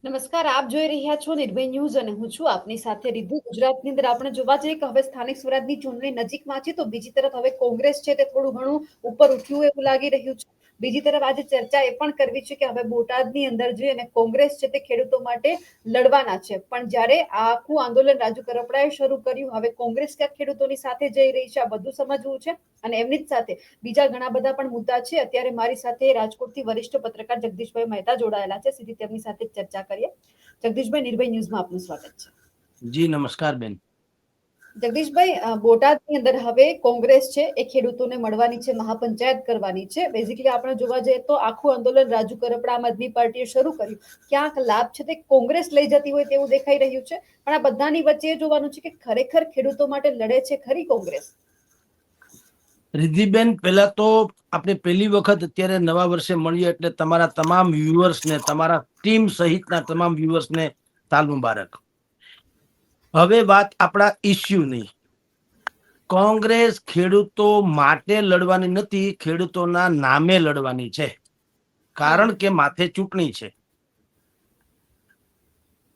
નમસ્કાર, આપ જોઈ રહ્યા છો નિર્ભય ન્યૂઝ અને હું છું આપની સાથે રિદ્ધિ. ગુજરાતની અંદર આપણે જોવા જઈએ કે હવે સ્થાનિક સ્વરાજની ચૂંટણી નજીકમાં છે, તો બીજી તરફ હવે કોંગ્રેસ છે તે થોડું ઘણું ઉપર ઉઠ્યું એવું લાગી રહ્યું છે. બીજી તરફ આજે ચર્ચા એ પણ કરવી છે કે હવે બોટાદની અંદર જે અને કોંગ્રેસ છે તે ખેડૂતો માટે લડવાના છે, પણ જ્યારે આ આખું આંદોલન રાજુ કરપડાએ શરૂ કર્યું, હવે કોંગ્રેસ ક્યાં ખેડૂતોની સાથે જઈ રહી છે, આ બધું સમજવું છે. અને એમની જ સાથે બીજા ઘણા બધા પણ મુદ્દા છે. અત્યારે મારી સાથે રાજકોટથી વરિષ્ઠ પત્રકાર જગદીશભાઈ મહેતા જોડાયેલા છે, સીધી તેમની સાથે ચર્ચા કરીએ. જગદીશભાઈ, નિર્ભય ન્યૂઝમાં આપનું સ્વાગત છે. જી નમસ્કાર બેન. જગદીશભાઈ, બોટાદની અંદર હવે કોંગ્રેસ છે એ ખેડૂતોને મળવાની છે, મહાપંચાયત કરવાની છે. બેઝિકલી આપણે જોવા જઈએ તો આખું આંદોલન રાજુ કરપડા આમ આદમી પાર્ટીએ શરૂ કર્યું. ક્યાંક લાભ છે તે કોંગ્રેસ લઈ જતી હોય તેવું દેખાઈ રહ્યું છે, પણ આ બધાની વચ્ચે જોવાનું છે કે ખરેખર ખેડૂતો માટે લડે છે ખરી કોંગ્રેસ? રિદ્ધિબેન, પહેલા તો આપણે પહેલી વખત અત્યારે નવા વર્ષે મળીએ એટલે તમારા તમામ વ્યુઅર્સને, તમારા ટીમ સહિતના તમામ વ્યુઅર્સને સાલ મુબારક. હવે વાત આપણા ઇસ્યુની. કોંગ્રેસ ખેડૂતો માટે લડવાની નથી, ખેડૂતોના નામે લડવાની છે, કારણ કે માથે ચૂંટણી છે.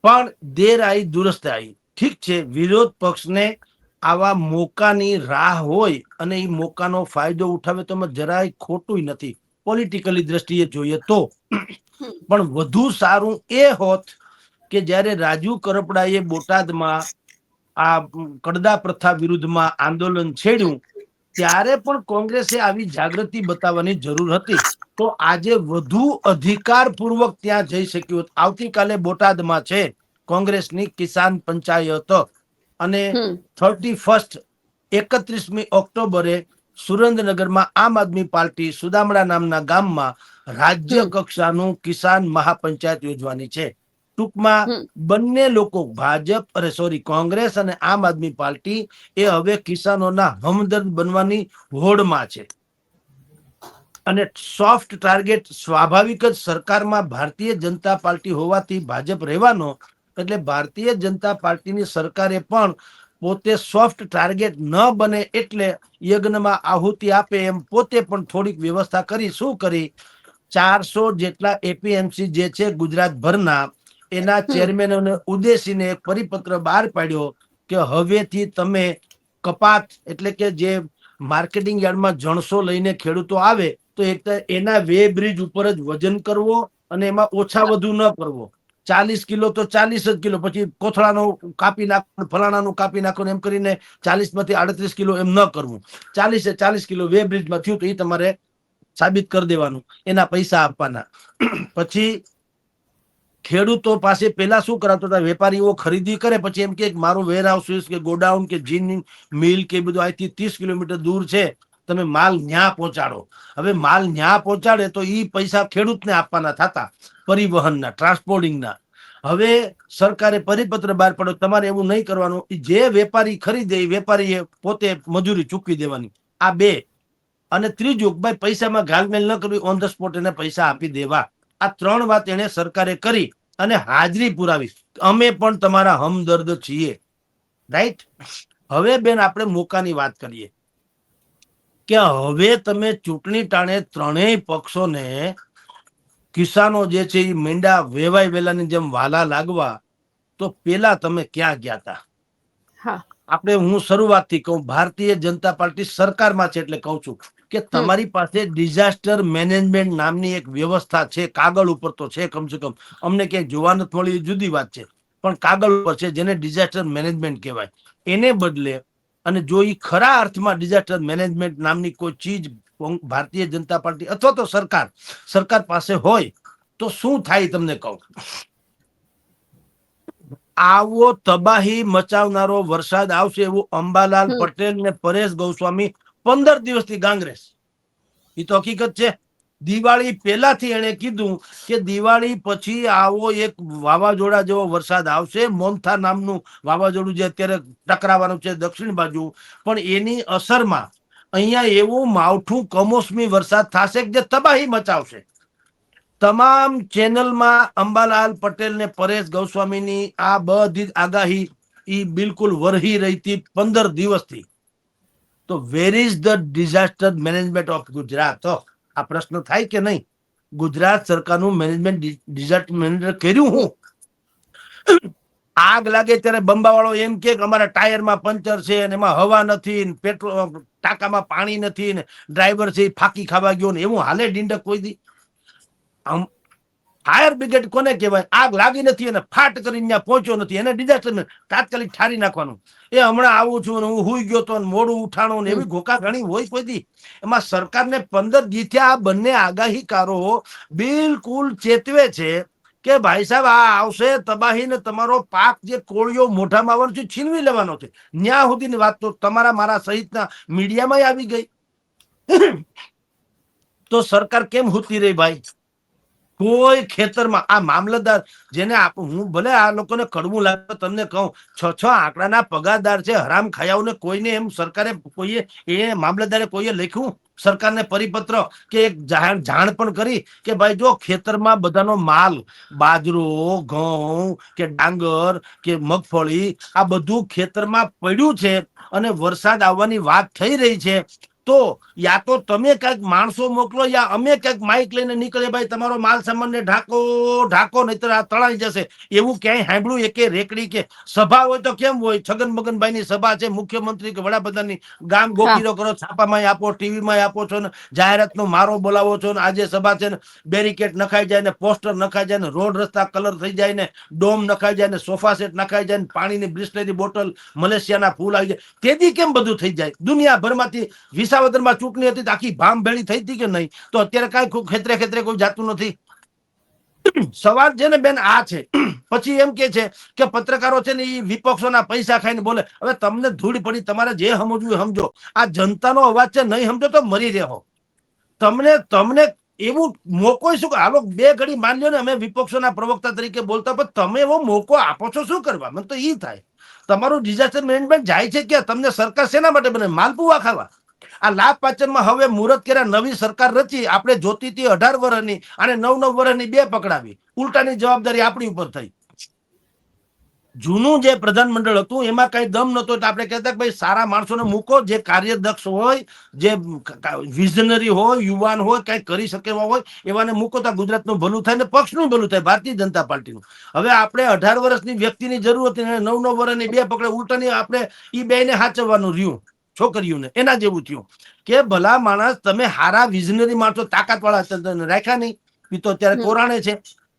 પણ દેર આઈ દુરસ્ત આઈ. ઠીક છે, વિરોધ પક્ષને આવા મોકાની રાહ હોય અને એ મોકાનો ફાયદો ઉઠાવે તો જરાય ખોટું નથી, પોલિટિકલી દ્રષ્ટિએ જોઈએ તો. પણ વધુ સારું એ હોત કે જ્યારે રાજુ કરપડાએ બોટાદમાં આ કડદા પ્રથા વિરુદ્ધમાં આંદોલન છેડ્યું ત્યારે પણ કોંગ્રેસે આવી જાગૃતિ બતાવવાની જરૂર હતી, તો આજે વધુ અધિકારપૂર્વક ત્યાં જઈ શક્યું. આવતીકાલે બોટાદમાં છે કોંગ્રેસની કિસાન પંચાયત અને 31મી ઓક્ટોબરે સુરેન્દ્રનગરમાં આમ આદમી પાર્ટી સુદામડા નામના ગામમાં રાજ્ય કક્ષાનું કિસાન મહાપંચાયત યોજવાની છે. ટૂંકમાં બંને લોકો કોંગ્રેસ અને આમ આદમી પાર્ટી એ હવે કિસાનોના હમદર્દ બનવાની હોડમાં છે. અને સોફ્ટ ટાર્ગેટ સ્વાભાવિક જ સરકારમાં ભારતીય જનતા પાર્ટી હોવાથી ભાજપ રહેવાનો, એટલે ભારતીય જનતા પાર્ટીની સરકારે પણ પોતે સોફ્ટ ટાર્ગેટ ન બને એટલે યજ્ઞમાં આહુતિ આપે એમ પોતે પણ થોડીક વ્યવસ્થા કરી. શું કરી? 400 જેટલા એપીએમસી જે છે ગુજરાત ભરના, એના ચેરમેનોને ઉદ્દેશીને એક પરિપત્ર બહાર પાડ્યો કે હવેથી તમે કપાત એટલે કે જે માર્કેટિંગ યાર્ડમાં જણસો લઈને ખેડૂતો આવે તો એક એના વે બ્રિજ ઉપર જ વજન કરવો અને એમાં ઓછા વધુ ન કરવો. 40 કિલો તો 40 જ કિલો, પછી કોથળાનું કાપી નાખો, ફલાણાનું કાપી નાખો, એમ કરીને 40 માંથી 38 કિલો એમ ન કરવું. 40 કિલો વે બ્રિજમાં થયું તો એ તમારે સાબિત કરી દેવાનું, એના પૈસા આપવાના. પછી ખેડૂતો પાસે પેલા શું કરાતો હતા, વેપારીઓ ખરીદી કરે પછી એમ કે મારું વેર હાઉસ કે ગોડાઉન કે જીન મિલ કે બધું અહીંથી 30 કિલોમીટર દૂર છે, તમે માલ ન્યા પહોંચાડો. હવે માલ ન્યા પહોંચાડે તો ઈ પૈસા ખેડૂતને આપવાના થતા, પરિવહનના, ટ્રાન્સપોર્ટિંગના. હવે સરકારે પરિપત્ર બહાર પાડ્યો, તમારે એવું નહીં કરવાનું, જે વેપારી ખરીદે એ વેપારીએ પોતે મજૂરી ચૂકવી દેવાની. આ બે. અને ત્રીજું, ભાઈ પૈસામાં ઘાલમેલ ન કરવી, ઓન ધ સ્પોટ એને પૈસા આપી દેવા. આ 3 વાત એને સરકારે કરી અને હાજરી પુરાવી, અમે પણ તમારા હમદર્દ છીએ. રાઈટ. હવે બેન આપણે મોકાની વાત કરીએ કે હવે તમે ચૂંટણી ટાણે ત્રણેય પક્ષોને, કિસાનો જે છે એ મીંડા વેવાય વેલાની જેમ વાલા લાગવા, તો પેલા તમે ક્યાં ગયા હતા? આપણે હું શરૂઆતથી કહું, ભારતીય જનતા પાર્ટી સરકારમાં છે એટલે કહું છું કે તમારી પાસે ડિઝાસ્ટર મેનેજમેન્ટ નામની એક વ્યવસ્થા છે, કાગળ ઉપર તો છે, કમસે કમ અમને ક્યાંક જોવા નથી મળી જુદી વાત છે, પણ કાગળ ઉપર છે, જેને ડિઝાસ્ટર મેનેજમેન્ટ કહેવાય. એને બદલે અને જો એ ખરા અર્થમાં ડિઝાસ્ટર મેનેજમેન્ટ નામની કોઈ ચીજ ભારતીય જનતા પાર્ટી અથવા તો સરકાર પાસે હોય તો શું થાય તમને કહું. આવો તબાહી મચાવનારો વરસાદ આવશે એવું અંબાલાલ પટેલ ને પરેશ ગોસ્વામી 15 દિવસથી ગાંગરેસ. એ તો હકીકત છે. દિવાળી પહેલાથી એને કીધું કે દિવાળી પછી આવો એક વાવાઝોડા જેવો વરસાદ આવશે, મોન્થા નામનું વાવાઝોડું જે અત્યારે ટકરાવાનું છે દક્ષિણ બાજુ, પણ એની અસરમાં અહીંયા એવું માવઠું કમોસમી વરસાદ થશે કે જે તબાહી મચાવશે. તમામ ચેનલમાં અંબાલાલ પટેલ ને પરેશ ગોસ્વામીની આ બધી જ આગાહી ઈ બિલકુલ વરહી રહી હતી 15 દિવસથી. તો where is the disaster management of Gujarat? આ પ્રશ્ન થાય કે નહીં? ગુજરાત સરકારનું મેનેજમેન્ટ ડિઝાસ્ટર મેનેજમેન્ટ કર્યું હું? આગ લાગે ત્યારે બંબાવાળો એમ કે અમારા ટાયરમાં પંચર છે અને એમાં હવા નથી, પેટ્રોલ ટાંકામાં પાણી નથી, ને ડ્રાઈવર છે ફાંકી ખાવા ગયો ને એવું હાલે ડીંડક કોઈ દી? ફાયર બ્રિગેડ કોને કહેવાય? આગ લાગી નથી અને ફાટ કરીને ત્યાં પહોંચ્યો નથી, એને ડિઝાસ્ટર તાત્કાલિક ઠારી નાખવાનું. એ હમણાં આવું છું ને હું હુઈ ગયો તો મોડું ઉઠાણું ને એવી ઘોકા ઘણી હોય કોઈ દી? એમાં સરકારને 15 દી થયા આ બંને આગાહીકારો બિલકુલ ચેતવે છે કે ભાઈ સાહેબ આ આવશે તબાહી ને તમારો પાક જે કોળિયો મોઢામાં આવવાનો છે છીનવી લેવાનો છે. ન્યા સુધીની વાત તો તમારા મારા સહિતના મીડિયામાં આવી ગઈ. તો સરકાર કેમ હુતી રહી ભાઈ? કોઈ ખેતરમાં આ મામલતદાર જેને હું ભલે આ લોકોને કડવું લાગે તમને કહું, 6 આંકડાના પગારદાર છે, હરામ ખાયાઓને કોઈને એમ સરકારે કોઈએ એ મામલતદારે કોઈએ લખ્યું સરકારને પરિપત્ર કે એક જાણ પણ કરી કે ભાઈ જો ખેતરમાં બધાનો માલ બાજરો, ઘઉં કે ડાંગર કે મગફળી આ બધું ખેતરમાં પડ્યું છે અને વરસાદ આવવાની વાત થઈ રહી છે, તો યા તો તમે કઈક માણસો મોકલો યા અમે કઈક માઇક લઈને નીકળે ભાઈ તમારો માલ સામાનને ઢાકો નહીતર આ તળાઈ જશે. એવું ક્યાંય સાંભળ્યું એકે રેકડી કે સભા હોય તો કેમ હોય? છગન મગનભાઈ ની સભા છે, મુખ્યમંત્રી કે વડાપ્રધાનની, ગામ ગોકીરો કરો, છાપામાં આપો, ટીવીમાં આપો છો ને જાહેરાતનો મારો બોલાવો છો ને આજે સભા છે ને બેરિકેડ નખાઈ જાય ને પોસ્ટર નખાઈ જાય ને રોડ રસ્તા કલર થઈ જાય ને ડોમ નખાઈ જાય ને સોફા સેટ નખાઈ જાય ને પાણીની બ્રિસ્લેરી બોટલ મલેશિયાના ફૂલ આવી જાય. તેથી કેમ બધું થઈ જાય? દુનિયાભરમાંથી વિસાવદરમાં ચૂંટણી હતી તો આખી ભામ ભેળી થઈ હતી કે નહીં? તો અત્યારે કઈ ખેતરે ખેતરે કોઈ જાતું નથી. સવાલ છે ને બેન આ છે. પછી એમ કે છે કે પત્રકારો છે ને એ વિપક્ષોના પૈસા ખાઈને બોલે. હવે તમને ધૂળ પડી, તમારે જે સમજવું સમજો. આ જનતાનો અવાજ છે, નહીં સમજો તો મરી રહ્યો. તમને એવું મોકો શું? હાલો 2 ઘડી માન લો ને અમે વિપક્ષોના પ્રવક્તા તરીકે બોલતા, પણ તમે એવો મોકો આપો છો શું કરવા? મને તો ઈ થાય તમારું ડિઝાસ્ટર મેનેજમેન્ટ જાય છે ક્યાં? તમને સરકાર શેના માટે બને? માલપુવા ખાવા? આ લાભ પાચનમાં હવે મુહૂર્ત કર્યા, નવી સરકાર રચી, આપણે જોતી હતી 18 વર્ષની અને 9 વર્ષની 2 પકડાવી. ઉલટાની જવાબદારી આપણી ઉપર થઈ. જૂનું જે પ્રધાનમંડળ હતું એમાં કઈ દમ નતો, આપણે કહેતા કે ભાઈ સારા માણસોને મૂકો, જે કાર્યદક્ષ હોય, જે વિઝનરી હોય, યુવાન હોય, કઈ કરી શકે હોય એવાને મૂકો તો ગુજરાતનું ભલું થાય ને પક્ષનું ભલું થાય, ભારતીય જનતા પાર્ટીનું. હવે આપણે 18 વર્ષની વ્યક્તિની જરૂર હતી અને 9 વર્ષની 2 પકડે. ઉલટાની આપણે ઈ બેને હાચવવાનું રહ્યું છોકરીઓને. એના જેવું થયું કે ભલા માણસ તમે હારા વિઝનરી માણસો તાકાત વાળા રાખ્યા નહીં, એ તો અત્યારે કોરાણે છે.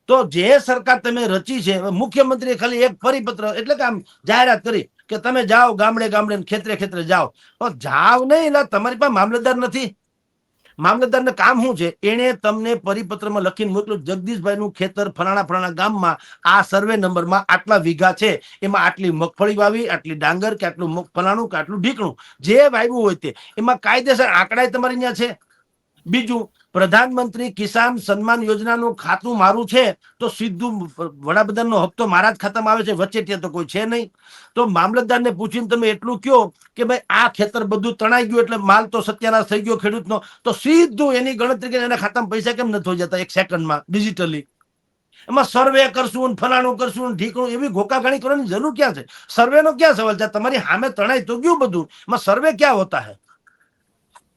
તો જે સરકાર તમે રચી છે, મુખ્યમંત્રીએ ખાલી એક પરિપત્ર એટલે કે આમ જાહેરાત કરી કે તમે જાઓ ગામડે ગામડે ખેતરે ખેતરે જાઓ. તો જાવ નહીં, એટલે તમારી પાસે મામલતદાર નથી. મામલતદારને કામ શું છે? એને તમને પરિપત્રમાં લખીને મોકલું, જગદીશભાઈ નું ખેતર ફલાણા ફલાણા ગામમાં આ સર્વે નંબરમાં આટલા વીઘા છે, એમાં આટલી મગફળી વાવી, આટલી ડાંગર કે આટલું ફલાણું કે આટલું ઢીકણું જે વાવ્યું હોય તે એમાં કાયદેસર આંકડા તમારી ત્યાં છે. બીજું, પ્રધાનમંત્રી કિસાન સન્માન યોજનાનું ખાતું મારું છે તો સીધું વડાપ્રધાનનો હપ્તો મારા જ ખાતામાં આવે છે, વચ્ચે તો કોઈ છે નહીં. તો મામલતદારને પૂછીને તમે એટલું કયો કે ભાઈ આ ખેતર બધું તણાઈ ગયું એટલે માલ તો સત્યાનાશ થઈ ગયો ખેડૂતનો, તો સીધું એની ગણતરી કરીને એના ખાતામાં પૈસા કેમ નથી થઈ જતા 1 સેકન્ડમાં ડિજિટલી? એમાં સર્વે કરશું, ફલાણું કરશું, ઢીકણું, એવી ઘોકાઘાણી કરવાની જરૂર ક્યાં છે? સર્વેનો ક્યાં સવાલ છે? તમારી સામે તણાઈ તો ગયું બધું, એમાં સર્વે ક્યાં હોતા હે?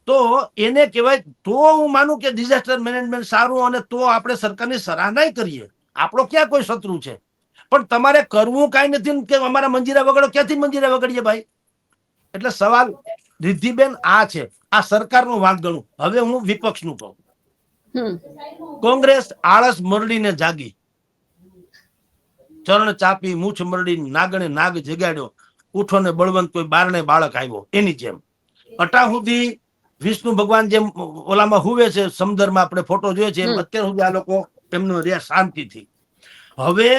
તો એને કહેવાય. તો હું માનું કે ડિઝાસ્ટર મેનેજમેન્ટ સારું, અને તો આપણે સરકારની સરાહના કરીએ. આપણો ક્યાં કોઈ શત્રુ છે? પણ તમારે કરવું કાંઈ નથી કે અમારા મંજીરા વગાડો. ક્યાંથી મંજીરા વગાડીએ ભાઈ? એટલે સવાલ રિદ્ધિબેન આ છે, આ સરકારનું વાંક ગણું. હવે હું વિપક્ષનું કહું. કોંગ્રેસ આળસ મરડીને જાગી, ચરણ ચાપી મૂછ મરડી, નાગણે નાગ જગાડ્યો, ઉઠો ને બળવંત કોઈ બારણે બાળક આવ્યો. એની જેમ અટા સુધી વિષ્ણુ ભગવાન જેમ ઓલામાં હુવે છે, સમુદ્રમાં આપણે ફોટો જોઈએ છે, અત્યાર સુધી આ લોકો એમનું રહ્યા શાંતિથી. હવે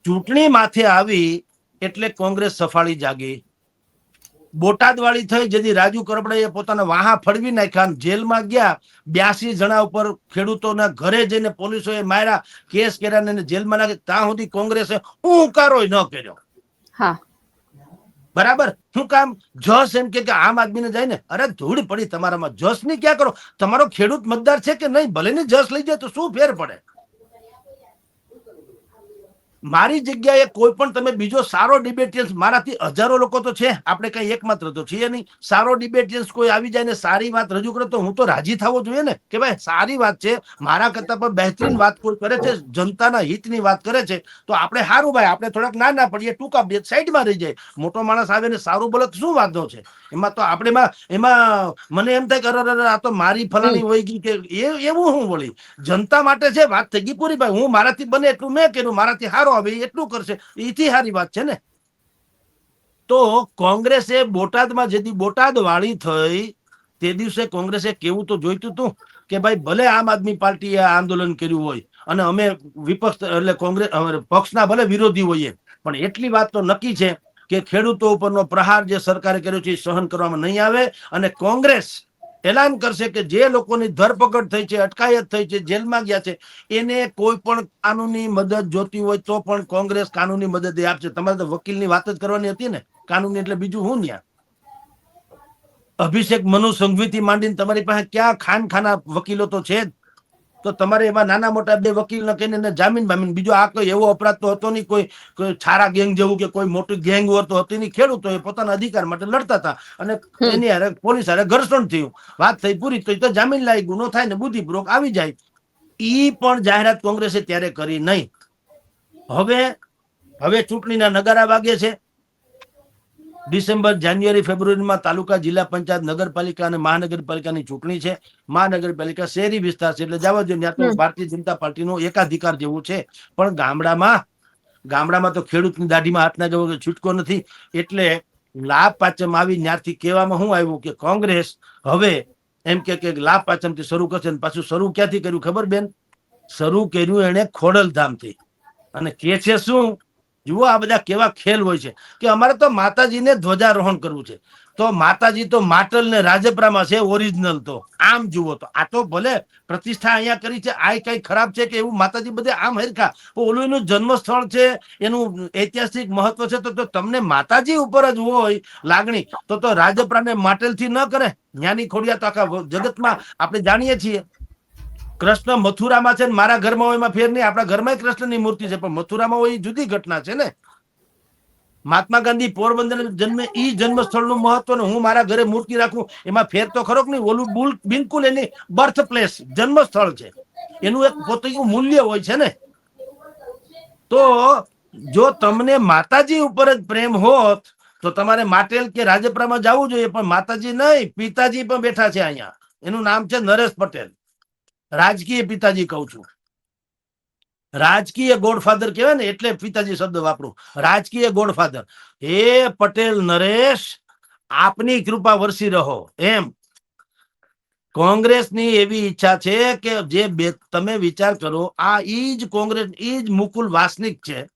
ચૂંટણી માથે આવી એટલે કોંગ્રેસ સફાળી જાગી. બોટાદ વાળી થઈ, જેથી રાજુ કરપડાએ પોતાના વાહા ફળવી નાખ્યા, જેલમાં ગયા. 82 જણા ઉપર ખેડૂતોના ઘરે જઈને પોલીસોએ માર્યા, કેસ કર્યા ને જેલમાં નાખી. ત્યાં સુધી કોંગ્રેસે હુંકારો ન કર્યો. બરાબર. શું કામ? જસ એમ કે આમ આદમીને જાય ને, અરે ધૂળ પડી તમારામાં. જસ ની ક્યાં કરો? તમારો ખેડૂત મતદાર છે કે નહીં? ભલે ની જસ લઈ જાય તો શું ફેર પડે? મારી જગ્યાએ કોઈ પણ તમે બીજો સારો ડિબેટિયન્સ, મારાથી હજારો લોકો તો છે, આપણે કઈ એકમાત્ર તો છીએ નહીં, સારો ડિબેટિયન્સ કોઈ આવી જાય ને સારી વાત રજૂ કરે તો હું તો રાજી થવો જોઈએ ને કે ભાઈ સારી વાત છે, મારા કરતા પણ બહેતરીન વાત કોઈ કરે છે, જનતાના હિતની વાત કરે છે, તો આપણે સારું ભાઈ, આપણે થોડાક ના પડીએ, ટૂંકા બે સાઈડમાં રહી જાય. મોટો માણસ આવે ને સારું બોલે તો શું વાંધો છે એમાં? તો આપણે એમાં મને એમ થાય કે અરે આ તો મારી ફલાણી હોય ગઈ કે એવું હું બોલી. જનતા માટે છે, વાત થઈ ગઈ પૂરી ભાઈ. હું મારાથી બને એટલું મેં કર્યું, મારાથી સારો આવે એટલું કરશે, એથી સારી વાત છે ને. તો કોંગ્રેસે બોટાદમાં જેથી બોટાદ વાળી થઈ તે દિવસે કોંગ્રેસે કેવું તો જોઈતું હતું કે ભાઈ ભલે આમ આદમી પાર્ટીએ આંદોલન કર્યું હોય અને અમે વિપક્ષ એટલે કોંગ્રેસ પક્ષના ભલે વિરોધી હોઈએ, પણ એટલી વાત તો નક્કી છે કે ખેડૂતો ઉપરનો પ્રહાર જે સરકારે કર્યો છે એ સહન કરવામાં નહીં આવે. અને કોંગ્રેસ એલાન કરશે કે જે લોકોની ધરપકડ થઈ છે, અટકાયત થઈ છે, જેલમાં ગયા છે, એને કોઈ પણ કાનૂની મદદ જોતી હોય તો પણ કોંગ્રેસ કાનૂની મદદ આપશે. તમારે તો વકીલની વાત જ કરવાની હતી ને, કાનૂની એટલે બીજું હું ન્યા. અભિષેક મનુ સંઘવીથી માંડીને તમારી પાસે ક્યાં ખાનખાના વકીલો તો છે જ. તો તમારે એમાં નાના મોટા બે વકીલ કહીને જામીન બામીન, બીજો આ કોઈ એવો અપરાધ તો હતો નહીં, કોઈ છારા ગેંગ જેવું કે કોઈ મોટી ગેંગ વોર તો હતી નહીં. ખેડૂતો એ પોતાના અધિકાર માટે લડતા હતા અને એની હારે પોલીસ હારે ઘર્ષણ થયું, વાત થઈ પૂરી, તો જામીન લાવી, ગુનો થાય ને બુદ્ધિપૂર્વક આવી જાય. ઈ પણ જાહેરાત કોંગ્રેસે ત્યારે કરી નહીં. હવે ચૂંટણીના નગારા વાગે છે. ડિસેમ્બર, જાન્યુઆરી, ફેબ્રુઆરીમાં તાલુકા, જિલ્લા પંચાયત, નગરપાલિકા અને મહાનગરપાલિકાની ચૂંટણી છે. મહાનગરપાલિકા શહેરી વિસ્તાર છે એટલે જવા જોઈએ, ત્યાં તો ભારતીય જનતા પાર્ટીનો એકાધિકાર જેવું છે. પણ ગામડામાં તો ખેડૂતની દાઢીમાં હાથના જવો છૂટકો નથી. એટલે લાભ પાંચમ આવી ત્યારથી કહેવામાં શું આવ્યું કે કોંગ્રેસ હવે એમ કે લાભ પાંચમથી શરૂ કરશે. પાછું શરૂ ક્યાંથી કર્યું ખબર બેન? શરૂ કર્યું એને ખોડલધામથી. અને કે છે શું? જુઓ આ બધા કેવા ખેલ હોય છે કે અમારે તો માતાજીને ધ્વજારોહણ કરવું છે. તો માતાજી તો માટલ ને રાજપરામાં છે ઓરિજિનલ. તો આમ જુઓ તો આ તો ભલે પ્રતિષ્ઠા અહીંયા કરી છે, આ કઈ ખરાબ છે કે એવું? માતાજી બધે આમ હરખા. ઓલું એનું જન્મ સ્થળ છે, એનું ઐતિહાસિક મહત્વ છે, તો તમને માતાજી ઉપર જ હોય લાગણી તો રાજપરાને માટલ થી ન કરે. જ્ઞાની ખોડિયા તો આખા જગતમાં આપણે જાણીએ છીએ. કૃષ્ણ મથુરામાં છે ને મારા ઘરમાં હોય એમાં ફેર નહીં. આપણા ઘરમાં કૃષ્ણની મૂર્તિ છે, પણ મથુરામાં હોય એ જુદી ઘટના છે ને. મહાત્મા ગાંધી પોરબંદર જન્મે ઈ જન્મ સ્થળનું મહત્વ ને હું મારા ઘરે મૂર્તિ રાખું એમાં ફેર તો ખરો નહીં. ઓલું બિલકુલ એની બર્થ પ્લેસ, જન્મ સ્થળ છે, એનું એક પોતાનું મૂલ્ય હોય છે ને. તો જો તમને માતાજી ઉપર જ પ્રેમ હોત તો તમારે માટેલ કે રાજપરામાં જવું જોઈએ, પણ માતાજી નહીં, પિતાજી પણ બેઠા છે અહીંયા. એનું નામ છે નરેશ પટેલ. રાજકીય પિતાજી કહું છું, રાજકીય ગોડફાધર કહેવાય ને એટલે પિતાજી શબ્દ વાપરું. રાજકીય ગોડફાધર એ પટેલ નરેશ, આપની કૃપા વરસી રહો. એમ કોંગ્રેસની એવી ઈચ્છા છે કે જે તમે વિચાર કરો, આ ઈ જ કોંગ્રેસ, ઈ જ મુકુલ વાસનિક છે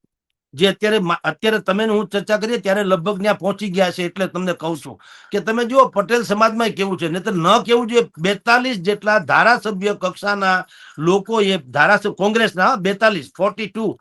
જે અત્યારે તમે હું ચર્ચા કરીએ ત્યારે લગભગ ત્યાં પહોંચી ગયા છે. એટલે તમને કહું છું કે તમે જુઓ પટેલ સમાજમાં કેવું છે, નહીં તો ન કેવું જોઈએ. 42 જેટલા ધારાસભ્ય કક્ષાના લોકો એ ધારાસભ્ય કોંગ્રેસના 42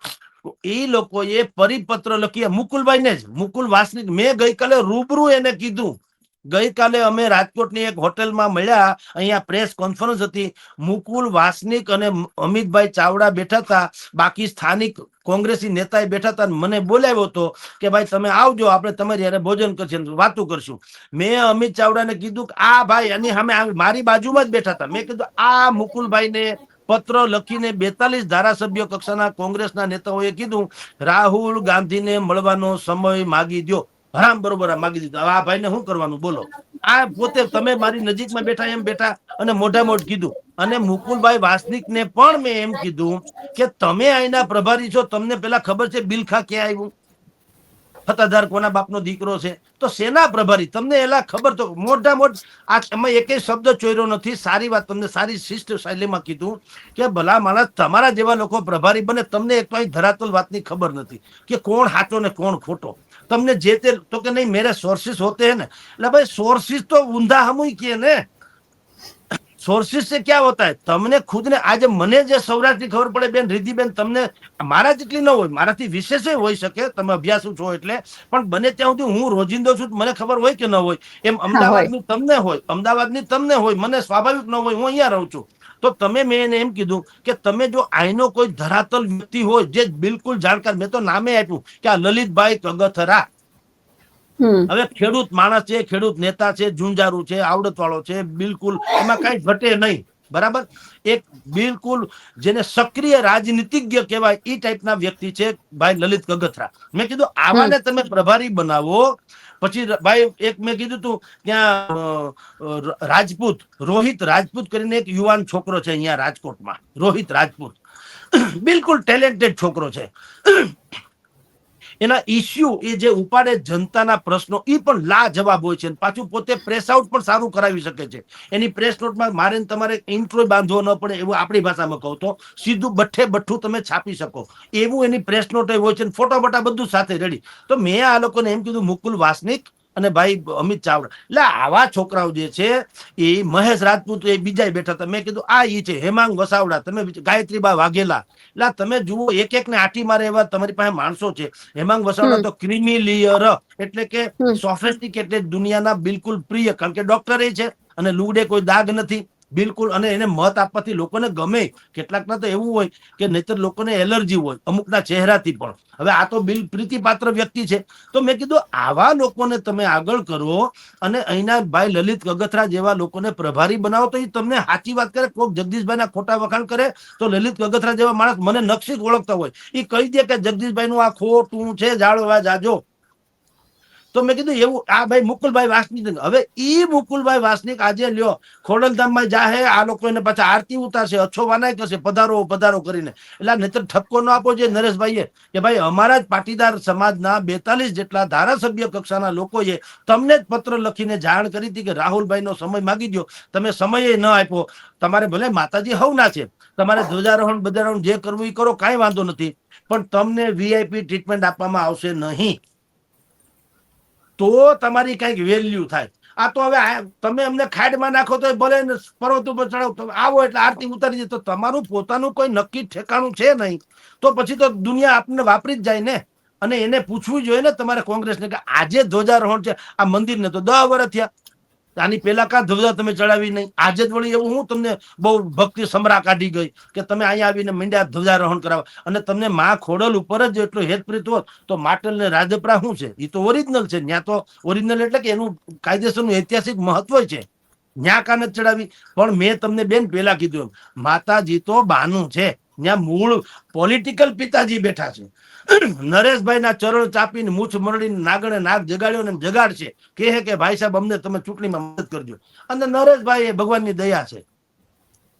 એ લોકોએ પરિપત્ર લખી મુકુલભાઈને જ, મુકુલ વાસનિક. મેં ગઈકાલે રૂબરૂ એને કીધું. ગઈકાલે અમે રાજકોટની એક હોટેલમાં મળ્યા, અહીંયા પ્રેસ કોન્ફરન્સ હતી. મુકુલ વાસનિક અને અમિતભાઈ ચાવડા બેઠા હતા, બાકી સ્થાનિક કોંગ્રેસી નેતા બેઠા હતા. મને બોલાવ્યો હતો કે ભાઈ તમે આવજો, આપણે તમારી યારે ભોજન કરશું, વાતો કરશું. મેં અમિત ચાવડાને કીધું કે આ ભાઈ એની સામે મારી બાજુમાં જ બેઠા હતા. મેં કીધું આ મુકુલભાઈને પત્ર લખીને 42 ધારાસભ્ય કક્ષાના કોંગ્રેસના નેતાઓએ કીધું રાહુલ ગાંધીને મળવાનો સમય માગી દો. હરામ બરોબર માગી દીધો. આ ભાઈને શું કરવાનું બોલો? આ પોતે તમે મારી નજીકમાં બેઠા એમ બેઠા અને મોઢા મોઢ કીધું. અને મુકુલભાઈ વાસનિકને પણ મેં એમ કીધું કે તમે અહીંના પ્રભારી છો, તમને પેલા ખબર છે બિલખા ક્યાં આવ્યું? ફતાધાર કોના બાપનો દીકરો છે? તો સેના પ્રભારી તમને એલા ખબર? તો મોઢા મોઢ આ એમાં એકેય શબ્દ ચોર્યો નથી. સારી વાત, તમને સારી શિષ્ટ શૈલીમાં કીધું કે ભલા માણસ તમારા જેવા લોકો પ્રભારી બને. તમને એક તો અહીં ધરાતલ વાતની ખબર નથી કે કોણ સાચો ને કોણ ખોટો. તમને જે તે તો કે નહીં મેરે સોર્સિસ હોતે હે ને. એટલે ભાઈ સોર્સિસ તો ઊંધા હમુય કે ને. સોર્સિસ से क्या होता है? તમને ખુદને આજે મને જે સૌરાષ્ટ્રની ખબર પડે બેન રિદ્ધિબેન, તમને મારા જેટલી ન હોય, મારાથી વિશેષ હોઈ શકે, તમે અભ્યાસુ છો એટલે, પણ બને ત્યાં સુધી હું રોજિંદો છું, મને ખબર હોય કે ન હોય. એમ અમદાવાદની તમને હોય, અમદાવાદની તમને હોય, મને સ્વાભાવિક ન હોય. હું અહીંયા રહું છું તો તમે મેં એને એમ કીધું કે તમે જો આઈનો કોઈ ધરાતલ વ્યક્તિ હોય જે બિલકુલ જાણકાર, મેં તો નામે આપ્યું કે આ લલિતભાઈ કગથરા. હવે ખેડૂત માણસ છે, ખેડૂત નેતા છે, ઝુંઝારું છે, આવડત વાળો છે, બિલકુલ એમાં કઈ ઘટે નહીં. બરાબર, એક બિલકુલ જેને સક્રિય રાજનીતિજ્ઞ કહેવાય એ ટાઈપના વ્યક્તિ છે ભાઈ લલિત કગથરા. મેં કીધું આવાને તમે પ્રભારી બનાવો. પછી ભાઈ એક મેં કીધું તું ત્યાં રાજપૂત, રોહિત રાજપૂત કરીને એક યુવાન છોકરો છે અહીંયા રાજકોટમાં, રોહિત રાજપૂત, બિલકુલ ટેલેન્ટેડ છોકરો છે. એના ઇસ્યુ એ જે ઉપાડે જનતાના પ્રશ્નો એ પણ લાજવાબ હોય છે. પાછું પોતે પ્રેસ આઉટ પણ સારું કરાવી શકે છે. એની પ્રેસ નોટમાં મારે તમારે ઇન્ટ્રો બાંધવો ન પડે એવું આપણી ભાષામાં કહું તો સીધું બઠ્ઠે બઠ્ઠું તમે છાપી શકો એવું એની પ્રેસ નોટ હોય છે. ફોટો બટા બધું સાથે રેડી. તો મેં આ લોકોને એમ કીધું મુકુલ વાસનિક અને ભાઈ અમિત ચાવડા, એટલે આવા છોકરાઓ જે છે એ મહેશ રાજપૂત એ બીજા બેઠા હતા. મેં કીધું આ ઈ છે હેમાંગ વસાવડા, તમે ગાયત્રીબા વાઘેલા, એટલે તમે જુઓ એક એક ને આટી મારે એવા તમારી પાસે માણસો છે. હેમાંગ વસાવડા તો ક્રિમિલિયર એટલે કે સોફિસ્ટિકેટેડ દુનિયાના બિલકુલ પ્રિય, કારણ કે ડોક્ટર એ છે અને લુગડે કોઈ દાગ નથી બિલકુલ. અને એને મત આપવાથી લોકોને ગમે. કેટલાકના તો એવું હોય કે નહીતર લોકોને એલર્જી હોય અમુકના ચહેરાથી પણ. હવે આ તો બિલ પ્રીતિપાત્ર વ્યક્તિ છે. તો મેં કીધું આવા લોકોને તમે આગળ કરો અને અહીંના ભાઈ લલિત કગથરા જેવા લોકોને પ્રભારી બનાવો તો એ તમને સાચી વાત કરે. કોઈક જગદીશભાઈના ખોટા વખાણ કરે તો લલિત કગથરા જેવા માણસ મને નક્ષી ઓળખતા હોય એ કહી દે કે જગદીશભાઈ નું આ ખોટું છે, જાળવા જાજો. તો મેં કીધું એવું આ ભાઈ મુકુલભાઈ વાસનિક. હવે ઈ મુકુલભાઈ વાસનિક આજે લ્યો ખોડલધામમાં જાહે, આ લોકો એને પાછા આરતી ઉતારશે, અચ્છો વાનાય કરશે પધારો પધારો કરીને. એટલે નહીતર ઠપકો ન આપો જોઈએ નરેશભાઈએ કે ભાઈ અમારા જ પાટીદાર સમાજના 42 જેટલા ધારાસભ્ય કક્ષાના લોકોએ તમને જ પત્ર લખીને જાણ કરી હતી કે રાહુલભાઈનો સમય માગી દો. તમે સમય ન આપ્યો. તમારે ભલે માતાજી હવના છે, તમારે ધ્વજારોહણ બજારોહણ જે કરવું એ કરો, કાંઈ વાંધો નથી, પણ તમને વીઆઈપી ટ્રીટમેન્ટ આપવામાં આવશે નહીં. તો તમારી કઈક વેલ્યુ થાય. આ તો હવે તમે અમને ખાડમાં નાખો તો ભલે પર્વત ઉપર ચડાવો, આવો એટલે આરતી ઉતારી દે. તો તમારું પોતાનું કોઈ નક્કી ઠેકાણું છે નહીં તો પછી તો દુનિયા આપણને વાપરી જ જાય ને. અને એને પૂછવું જોઈએ ને તમારે કોંગ્રેસને કે આજે ધ્વજારોહણ છે આ મંદિરને તો 10 વર્ષ થયા, આની પેલા કા ધ્વજા તમે ચડાવી નહીં? આજે જ વળી એવું હું તમને બહુ ભક્તિ સમરા કાઢી ગઈ કે તમે અહીંયા આવીને મીંડ્યા ધ્વજારોહણ કરાવો. અને તમને માં ખોડલ ઉપર જ એટલો હેતપ્રીત હોત તો માટલ ને રાજપરા શું છે? એ તો ઓરિજિનલ છે. ત્યાં તો ઓરિજિનલ એટલે કે એનું કાયદેસરનું ઐતિહાસિક મહત્વ છે. ન્યા કાન જ ચડાવી. પણ મેં તમને બેન પેલા કીધું એમ માતાજી તો બાનું છે. ત્યાં મૂળ પોલિટિકલ પિતાજી બેઠા છે. નરેશભાઈ ના ચરણ ચાપીને મૂછ મરડીને નાગણે નાગ જગાડ્યો ને જગાડશે કહે કે ભાઈ સાહેબ અમને તમે ચૂંટણીમાં મદદ કરજો. અને નરેશભાઈ એ ભગવાનની દયા છે,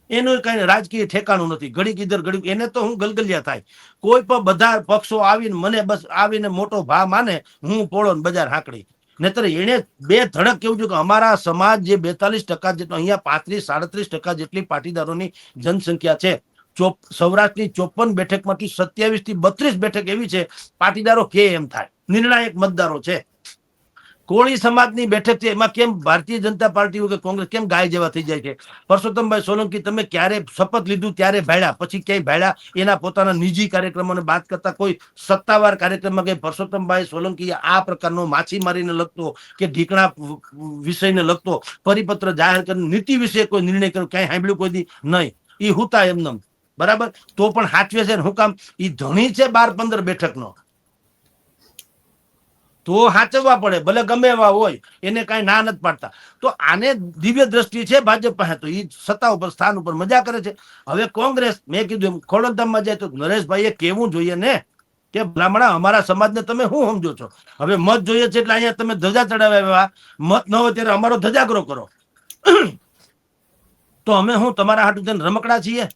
એનું કઈ રાજકીય ઠેકાણું નથી. ઘડી કીધર ઘડી એને તો હું ગલગલિયા થાય. કોઈ પણ બધા પક્ષો આવીને મને બસ આવીને મોટો ભા માને હું પોળો બજાર હાંકડી. નહીતર એને બે ધડક કેવું છું કે અમારા સમાજ જે 42% જેટલો, અહીંયા 35-37% જેટલી પાટીદારોની જનસંખ્યા છે. સૌરાષ્ટ્રની 54 બેઠકમાંથી 27 થી 32 બેઠક એવી છે પાટીદારો કે એમ થાય નિર્ણાયક મતદારો છે. કોળી સમાજની બેઠક છે એમાં કેમ ભારતીય જનતા પાર્ટી કે કોંગ્રેસ કેમ ગાય જેવા થઈ જાય છે? પરસોત્તમભાઈ સોલંકી તમે ક્યારે શપથ લીધું ત્યારે ભાડ્યા, પછી ક્યાંય ભાડ્યા? એના પોતાના નિજી કાર્યક્રમોને બાદ કરતા કોઈ સત્તાવાર કાર્યક્રમમાં કે પરસોત્તમભાઈ સોલંકી આ પ્રકારનો માછીમારીને લગતો કે ઢીકણા વિષયને લગતો પરિપત્ર જાહેર કરીને નીતિ વિશે કોઈ નિર્ણય કર્યો ક્યાંય સાંભળ્યું કોઈ દી નહીં? એ હુતા એમને બરાબર. તો પણ હાચવે છે હું કામ? એ ધણી છે 12-15 બેઠકનો, તો હાચવવા પડે ભલે ગમે એવા હોય, એને કઈ ના નથી પાડતા. તો આને દિવ્ય દ્રષ્ટિ છે ભાજપ પાસે, તો એ સત્તા ઉપર સ્થાન ઉપર મજા કરે છે. હવે કોંગ્રેસ મેં કીધું એમ ખોડલધામમાં જાય તો નરેશભાઈએ કેવું જોઈએ ને કે ભલામણા અમારા સમાજને તમે શું સમજો છો? હવે મત જોઈએ છે એટલે અહીંયા તમે ધજા ચડાવ્યા, મત ન હોય ત્યારે અમારો ધજાગરો કરો તો અમે હું તમારા હાટુ થઈને રમકડા છીએ?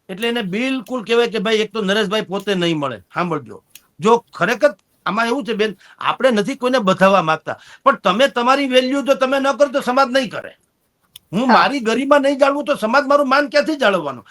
એટલે એને બિલકુલ કહેવાય કે ભાઈ એક તો નરેશભાઈ પોતે નહીં મળે. સાંભળજો, જો ખરેખર આમાં એવું છે બેન, આપણે નથી કોઈને બધાવવા માંગતા, પણ તમે તમારી વેલ્યુ જો તમે ન કરો તો સમાજ નહીં કરે. હું મારી ગરિમા નહીં જાળવું તો સમાજ મારું માન ક્યાંથી જાળવવાનું?